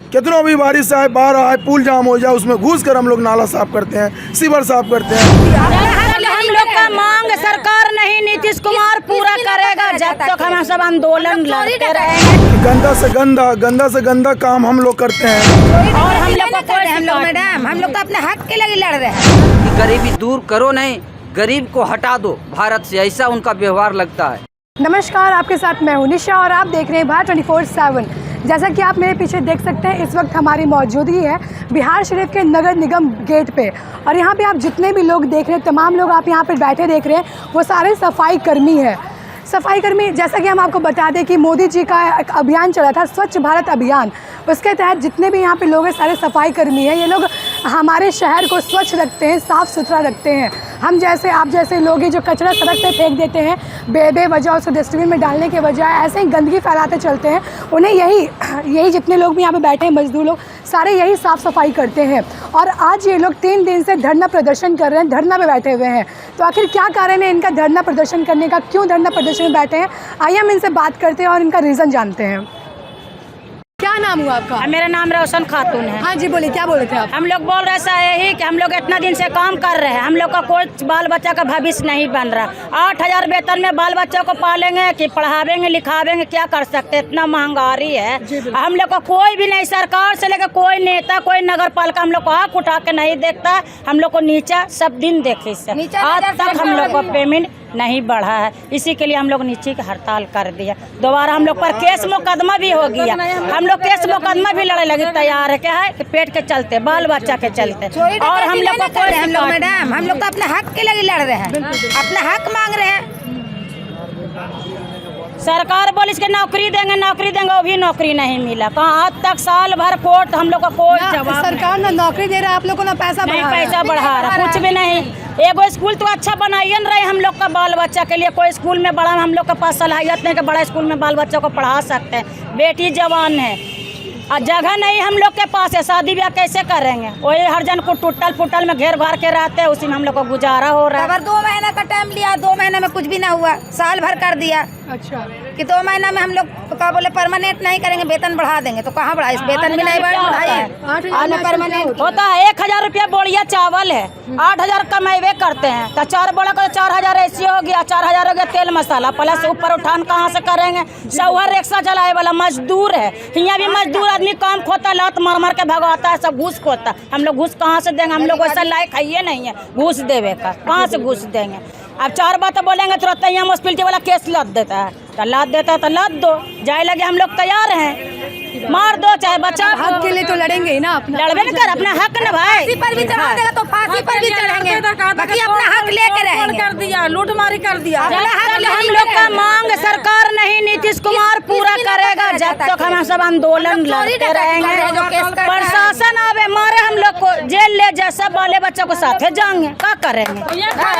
कितनों भी बारिश आए, बाढ़ आए, पुल जाम हो जाए, उसमें घुस कर हम लोग नाला साफ करते हैं, सीवर साफ करते हैं। हम लोग का मांग सरकार नहीं नीतीश कुमार पूरा करेगा जब तक हम सब आंदोलन लड़ते रहेंगे। गंदा से गंदा काम हम लोग करते हैं और हम लोग मैडम हम लोग तो अपने हक के लिए लड़ रहे हैं। गरीबी दूर करो नहीं, गरीब को हटा दो भारत से, ऐसा उनका व्यवहार लगता है। नमस्कार, आपके साथ मैं हूं निशा और आप देख रहे हैं भारत 24/7। जैसा कि आप मेरे पीछे देख सकते हैं, इस वक्त हमारी मौजूदगी है बिहार शरीफ के नगर निगम गेट पे। और यहाँ पे आप जितने भी लोग देख रहे हैं, तमाम लोग आप यहाँ पे बैठे देख रहे हैं, वो सारे सफाई कर्मी हैं। सफाई कर्मी, जैसा कि हम आपको बता दें कि मोदी जी का एक अभियान चला था, स्वच्छ भारत अभियान, उसके तहत जितने भी यहाँ पे लोग हैं सारे सफाई कर्मी हैं। ये लोग हमारे शहर को स्वच्छ रखते हैं, साफ़ सुथरा रखते हैं। हम जैसे आप जैसे लोग हैं जो कचरा सड़क पे फेंक देते हैं बेवजह, उसको डस्टबिन में डालने के बजाय ऐसे ही गंदगी फैलाते चलते हैं, उन्हें यही जितने लोग भी यहाँ पे बैठे हैं, मजदूर लोग सारे यही साफ़ सफाई करते हैं। और आज ये लोग 3 दिन से धरना प्रदर्शन कर रहे हैं, धरना पे बैठे हुए हैं। तो आखिर क्या कारण है इनका धरना प्रदर्शन करने का, क्यों धरना प्रदर्शन में बैठे हैं, आइए हम इनसे बात करते हैं और इनका रीज़न जानते हैं। क्या नाम हुआ आपका? मेरा नाम रोशन खातून है। हाँ जी, बोलिए, क्या बोल रहे थे आप? हम लोग बोल रहे हैं यही कि हम लोग इतना दिन से काम कर रहे हैं, हम लोग का कोई बाल बच्चा का भविष्य नहीं बन रहा। 8,000 वेतन में बाल बच्चों को पालेंगे कि पढ़ावेंगे लिखावेंगे, क्या कर सकते हैं? इतना महंगाई है। हम लोग का कोई भी नहीं, सरकार से लेकर कोई नेता, कोई नगर पालिका हम लोग को आँख उठा के नहीं देखता। हम लोग को नीचा सब दिन देखे से आज तक हम लोग को पेमेंट नहीं बढ़ा है। इसी के लिए हम लोग नीचे की हड़ताल कर दिया। दोबारा हम लोग पर केस मुकदमा भी हो गया, हम लोग केस मुकदमा भी लड़े लगे तैयार है। क्या है कि पेट के चलते, बाल बच्चा के चलते। और हम लोग को मैडम हम लोग तो अपने हक के लिए लड़ रहे हैं, अपना हक मांग रहे हैं। सरकार बोली इसके नौकरी देंगे, वो भी नौकरी नहीं मिला। कहाँ आज तक साल भर कोर्ट, हम लोग का कोई जवाब। सरकार ना नौकरी दे रहा है, आप लोग को ना पैसा बढ़ा रहा, कुछ भी नहीं। एगो स्कूल तो अच्छा बनाइए न रहे हम लोग का बाल बच्चा के लिए। कोई स्कूल में बड़ा, हम लोग के पास सलाहियत नहीं कि बड़ा स्कूल में बाल बच्चों को पढ़ा सकते हैं। बेटी जवान है और जगह नहीं हम लोग के पास है, शादी ब्याह कैसे करेंगे? वही हर जन को टूटल फुटल में घेर घार के रहते हैं, उसी में हम लोग को गुजारा हो रहा है। 2 महीने का टाइम लिया, 2 महीने में कुछ भी ना हुआ, साल भर कर दिया। अच्छा, कि 2 महीना में हम लोग क्या बोले परमानेंट नहीं करेंगे, वेतन बढ़ा देंगे। तो कहाँ बढ़ाए? वेतन भी नहीं बढ़ाए, परमानेंट होता है। 1,000 रुपया बोरिया चावल है, 8,000 कमाइबे करते हैं। तो 4 बोला को 4,000 ऐसी हो गया, 4,000 हो गया तेल मसाला, प्लस ऊपर उठान कहाँ से करेंगे? शौहर रिक्शा चलाए वाला मजदूर है, यहाँ भी मजदूर आदमी काम खोता, लात मार मार के भगवाता है, सब घूस खोता। हम लोग घूस कहाँ से देंगे? हम लोग वैसा लायक है नहीं है घूस देवे का, कहाँ से घूस देंगे? अब 4 बात बोलेंगे तुरंत यहाँ हॉस्पिटल वाला केस लाद देता है, तो लाद देता है तो लाद दो, जाए लगे हम लोग तैयार हैं, मार दो चाहे बचा। हक के लिए तो लड़ेंगे ही ना, लड़बे न कर, अपना हक न भाई। फांसी पर भी चढ़ा देगा तो फांसी पर भी चढ़ेंगे, बाकी अपना हक लेके रहेंगे। कर दिया, लूटमारी कर दिया। हम लोग का मांग सरकार नहीं नीतीश कुमार पूरा करेगा जब तक हम सब आंदोलन लड़ते रहेंगे। प्रशासन आवे मारे हम लोग को, जेल ले जाए, सब बाले बच्चों को साथे जाएंगे, क्या करेंगे?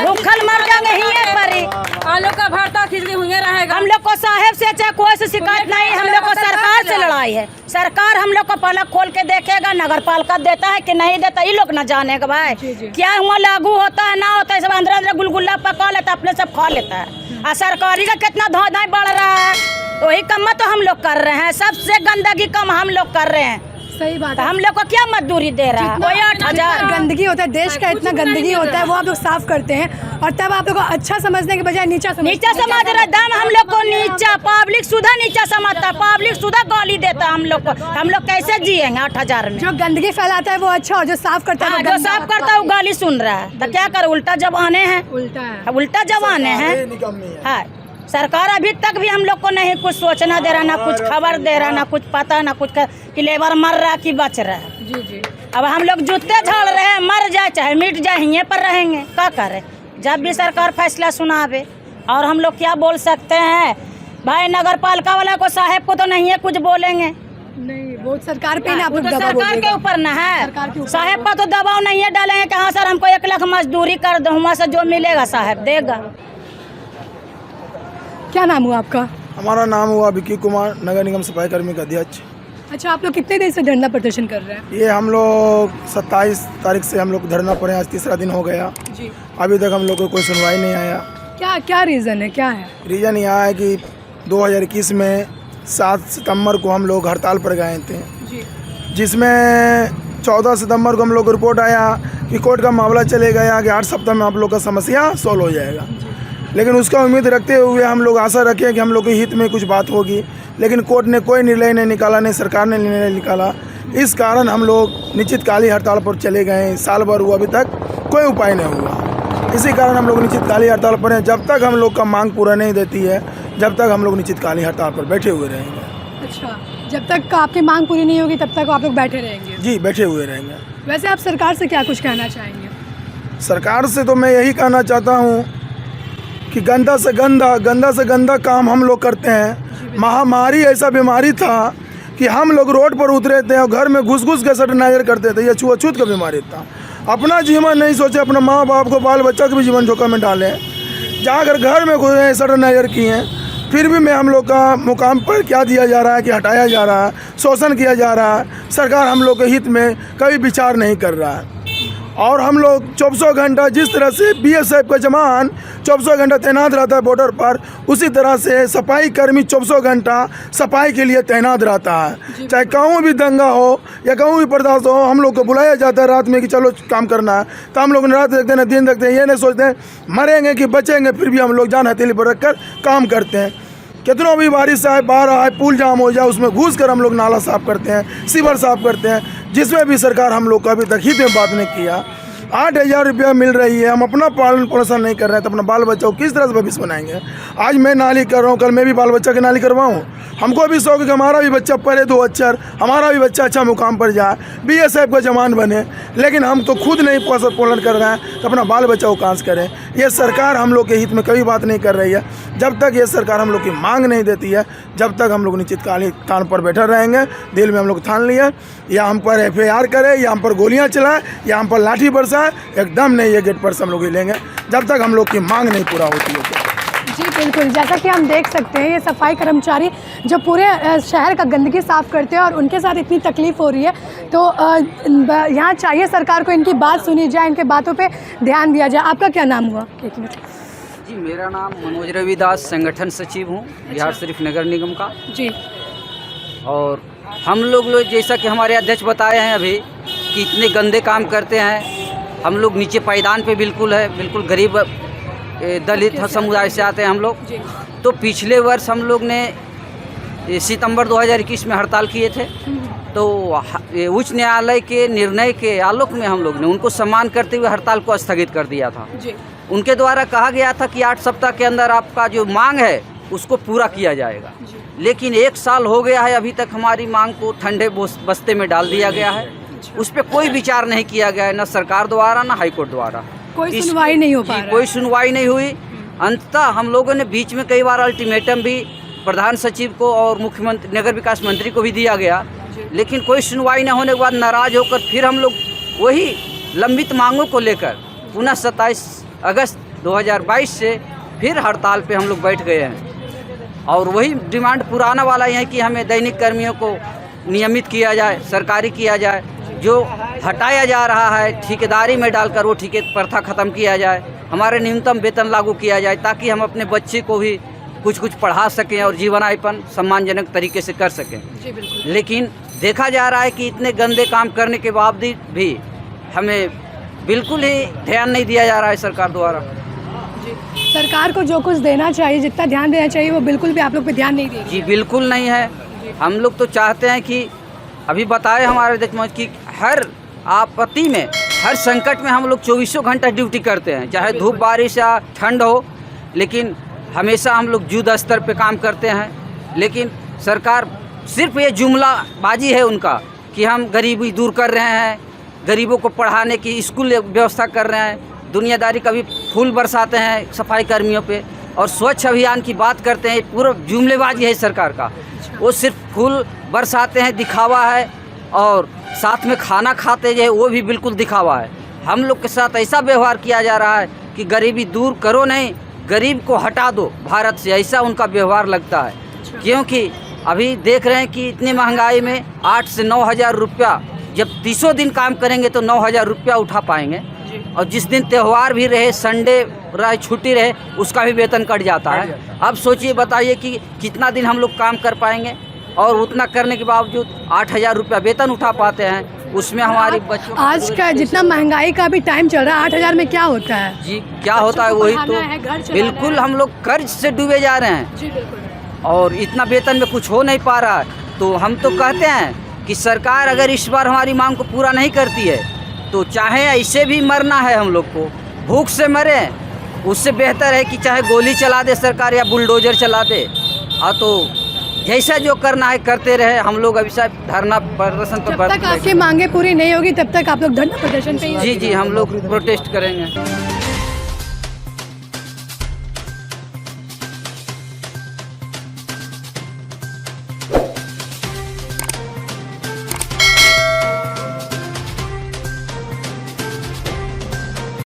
भूखल मर जाएंगे ही परी, आलू का भरता खिचड़ी हुई रहेगा। हम लोग को साहेब से चाहे कोई से शिकायत नहीं, हम लोग को सरकार से लड़ाई है। सरकार हम लोग को पलक खोल के देखेगा, नगर पालिका देता है कि नहीं देता, ये लोग न जाने का भाई। क्या हुआ लागू होता है ना होता है, सब अंदर गुलगुल्ला पका लेता, अपने सब खा लेता है। और सरकारी का कितना धौधाई बढ़ रहा है, वही कम तो हम लोग कर रहे हैं, सबसे गंदगी कम हम लोग कर रहे हैं। सही बात तो है। हम लोग को क्या मजदूरी दे रहा है? कोई 8,000 गंदगी होता है, देश का इतना गंदगी होता है, वो आप लोग साफ करते हैं और तब आप लोग को अच्छा समझने के बजाय नीचा समझ रहा दम। हम लोग को नीचा, पब्लिक सुधा नीचा समझता, पब्लिक सुधा गाली देता हम लोग को। हम लोग कैसे जिएंगे 8,000 में? जो गंदगी फैलाता है वो अच्छा, और जो साफ करता है जो साफ करता है वो गाली सुन रहा है। तो क्या करे? उल्टा जमाने हैं, उल्टा जमाने हैं। सरकार अभी तक भी हम लोग को नहीं कुछ सोचना दे रहा, ना कुछ खबर दे रहा, ना कुछ पता, ना कुछ कि लेबर मर रहा कि बच रहा है। जी। अब हम लोग जूते झाड़ रहे हैं, मर जाए चाहे मिट जाए, यहीं पर रहेंगे, क्या करें? जब भी सरकार फैसला सुनावे। और हम लोग क्या बोल सकते हैं भाई? नगर पालिका वाला को, साहेब को तो नहीं है कुछ बोलेंगे, नहीं, वो सरकार पे ना, वो तो सरकार के ऊपर ना है। साहेब का तो दबाव नहीं है डालेंगे कि हाँ सर हमको 1 लाख मजदूरी कर दो, वहाँ से जो मिलेगा साहेब देगा। क्या नाम हुआ आपका? हमारा नाम हुआ विकी कुमार, नगर निगम सफाई कर्मी का अध्यक्ष। अच्छा, आप लोग कितने देर से धरना प्रदर्शन कर रहे हैं? ये हम लोग 27 तारीख से हम लोग धरना पड़े, आज 3रा दिन हो गया जी। अभी तक हम लोग को कोई सुनवाई नहीं आया। क्या रीज़न है, क्या है? रीज़न यह है कि 2021 में 7 सितंबर को हम लोग हड़ताल पर गए थे, जिसमें 14 सितंबर को हम लोग को रिपोर्ट आया कि कोर्ट का मामला चले गया कि 8 सप्ताह में आप लोग का समस्या सॉल्व हो जाएगा। लेकिन उसका उम्मीद रखते हुए हम लोग आशा रखें कि हम लोग के हित में कुछ बात होगी, लेकिन कोर्ट ने कोई निर्णय नहीं निकाला, नहीं सरकार ने निर्णय निकाला। इस कारण हम लोग निश्चितकालीन हड़ताल पर चले गए। साल भर हुआ, अभी तक कोई उपाय नहीं हुआ। इसी कारण हम लोग निश्चितकालीन हड़ताल पर हैं। जब तक हम लोग का मांग पूरा नहीं देती है, जब तक हम लोग निश्चितकालीन हड़ताल पर बैठे हुए रहेंगे। अच्छा, जब तक आपकी मांग पूरी नहीं होगी तब तक आप लोग बैठे रहेंगे? जी, बैठे हुए रहेंगे। वैसे आप सरकार से क्या कुछ कहना चाहेंगे? सरकार से तो मैं यही कहना चाहता हूँ कि गंदा से गंदा काम हम लोग करते हैं। महामारी ऐसा बीमारी था कि हम लोग रोड पर उतरे थे और घर में घुस के सैनिटाइजर करते थे। ये छुआछूत का बीमारी था। अपना जीवन नहीं सोचे, अपना माँ बाप को, बाल बच्चा को भी जीवन जोखिम में डालें। जाकर घर में घुसे सैनिटाइजर किए, फिर भी मैं हम लोग का मुकाम पर क्या दिया जा रहा है कि हटाया जा रहा है, शोषण किया जा रहा है। सरकार हम लोग के हित में कभी विचार नहीं कर रहा है। और हम लोग 24 घंटा, जिस तरह से BSF का जवान 24 घंटा तैनात रहता है बॉर्डर पर, उसी तरह से सफाई कर्मी 24 घंटा सफाई के लिए तैनात रहता है। चाहे कहूँ भी दंगा हो या कहूँ भी बर्दाश्त हो, हम लोग को बुलाया जाता है रात में कि चलो काम करना है। तो हम लोग रात देखते हैं, दिन देखते हैं, ये नहीं सोचते हैं मरेंगे कि बचेंगे, फिर भी हम लोग जान हथेली पर रख कर काम करते हैं। कितनों भी बारिश आए, बाढ़ आए, पुल जाम हो जाए, उसमें घुस कर हम लोग नाला साफ़ करते हैं, सीवर साफ़ करते हैं, जिसमें भी सरकार हम लोग का अभी तक हित में बात नहीं किया। 8,000 रुपया मिल रही है, हम अपना पालन पोषण नहीं कर रहे हैं, तो अपना बाल बच्चा को किस तरह से भविष्य बनाएंगे? आज मैं नाली कर रहा हूँ, कल मैं भी बाल बच्चा की नाली करवाऊँ। हमको भी शौक है कि हमारा भी बच्चा पढ़े 2 अक्षर, हमारा भी बच्चा अच्छा मुकाम पर जाए, BSF का जवान बने। लेकिन हम तो खुद नहीं पोषण पालन कर रहे हैं, तो अपना बाल बच्चा को कहाँ से करें? ये सरकार हम लोग के हित में कभी बात नहीं कर रही है। जब तक ये सरकार हम लोग की मांग नहीं देती है, जब तक हम लोग निश्चितकालीन तान पर बैठे रहेंगे। दिल में हम लोग ठान लिए, या हम पर FIR करें, या हम पर गोलियां चलाएं, या हम पर लाठी बरसाएं, एकदम नहीं ये गेट पर से हम लोग हिलेंगे जब तक हम लोग की मांग नहीं पूरा होती है। जी बिल्कुल, जैसा कि हम देख सकते हैं ये सफाई कर्मचारी जो पूरे शहर का गंदगी साफ़ करते हैं और उनके साथ इतनी तकलीफ़ हो रही है, तो यहाँ चाहिए सरकार को इनकी बात सुनी जाए, इनके बातों पे ध्यान दिया जाए। आपका क्या नाम हुआ? एक मिनट। जी, मेरा नाम मनोज रविदास, संगठन सचिव हूँ बिहार शरीफ नगर निगम का। जी, और हम लोग जैसा कि हमारे अध्यक्ष बताए हैं अभी कि इतने गंदे काम करते हैं। हम लोग नीचे पायदान पे बिल्कुल है, बिल्कुल गरीब दलित समुदाय से आते हैं हम लोग। तो पिछले वर्ष हम लोग ने सितंबर 2021 में हड़ताल किए थे। तो उच्च न्यायालय के निर्णय के आलोक में हम लोग ने उनको सम्मान करते हुए हड़ताल को स्थगित कर दिया था। उनके द्वारा कहा गया था कि 8 सप्ताह के अंदर आपका जो मांग है उसको पूरा किया जाएगा। लेकिन 1 साल हो गया है, अभी तक हमारी मांग को ठंडे बस्ते में डाल दिया गया है। उस पर कोई विचार नहीं किया गया है, न सरकार द्वारा न हाईकोर्ट द्वारा। कोई सुनवाई नहीं हो पा रहा है। कोई सुनवाई नहीं हुई। अंततः हम लोगों ने बीच में कई बार अल्टीमेटम भी प्रधान सचिव को और मुख्यमंत्री, नगर विकास मंत्री को भी दिया गया, लेकिन कोई सुनवाई न होने के बाद नाराज होकर फिर हम लोग वही लंबित मांगों को लेकर पुनः 27 अगस्त 2022 से फिर हड़ताल पे हम लोग बैठ गए हैं। और वही डिमांड पुराना वाला ही है कि हमें दैनिक कर्मियों को नियमित किया जाए, सरकारी किया जाए। जो हटाया जा रहा है ठेकेदारी में डालकर, वो ठेके प्रथा ख़त्म किया जाए। हमारे न्यूनतम वेतन लागू किया जाए ताकि हम अपने बच्चे को भी कुछ पढ़ा सकें और जीवनायापन सम्मानजनक तरीके से कर सकें। जी बिल्कुल। लेकिन देखा जा रहा है कि इतने गंदे काम करने के बावजूद भी हमें बिल्कुल ही ध्यान नहीं दिया जा रहा है सरकार द्वारा। सरकार को जो कुछ देना चाहिए, जितना ध्यान देना चाहिए, वो बिल्कुल भी आप लोग पे ध्यान नहीं दे रही। जी बिल्कुल नहीं है। हम लोग तो चाहते हैं कि अभी बताए हमारे अध्यक्ष कि हर आपत्ति में, हर संकट में हम लोग 24 घंटा ड्यूटी करते हैं, चाहे धूप बारिश या ठंड हो, लेकिन हमेशा हम लोग युद्ध स्तर पे काम करते हैं। लेकिन सरकार सिर्फ ये जुमला बाजी है उनका कि हम गरीबी दूर कर रहे हैं, गरीबों को पढ़ाने की स्कूल व्यवस्था कर रहे हैं, दुनियादारी का भी फूल बरसाते हैं सफाई कर्मियों पे, और स्वच्छ अभियान की बात करते हैं। पूरा जुमलेबाजी है सरकार का। वो सिर्फ फूल बरसाते हैं, दिखावा है, और साथ में खाना खाते जो है वो भी बिल्कुल दिखावा है। हम लोग के साथ ऐसा व्यवहार किया जा रहा है कि गरीबी दूर करो नहीं, गरीब को हटा दो भारत से, ऐसा उनका व्यवहार लगता है। क्योंकि अभी देख रहे हैं कि इतनी महंगाई में 8 से 9 हज़ार रुपया, जब 30 दिन काम करेंगे तो 9 हज़ार रुपया उठा पाएंगे, और जिस दिन त्यौहार भी रहे, संडे रहे, छुट्टी रहे, उसका भी वेतन कट जाता है। अब सोचिए, बताइए कि कितना दिन हम लोग काम कर पाएंगे। और उतना करने के बावजूद 8,000 रुपया वेतन उठा पाते हैं। उसमें हमारे बच्चों आज का जितना महंगाई का भी टाइम चल रहा है, 8,000 में क्या होता है? जी क्या होता है वही पढ़ाना है, घर तो चलाना बिल्कुल है। हम लोग कर्ज से डूबे जा रहे हैं जी बिल्कुल। और इतना वेतन में कुछ हो नहीं पा रहा है। तो हम तो कहते हैं कि सरकार अगर इस बार हमारी मांग को पूरा नहीं करती है तो चाहे ऐसे भी मरना है हम लोग को, भूख से मरे, उससे बेहतर है कि चाहे गोली चला दे सरकार या बुलडोजर चला दे। तो जैसा जो करना है करते रहे। हम लोग अभी शायद धरना प्रदर्शन जब तक आपकी मांगे पूरी नहीं होगी तब तक आप लोग धरना प्रदर्शन पे ही जी हम लोग प्रोटेस्ट करेंगे।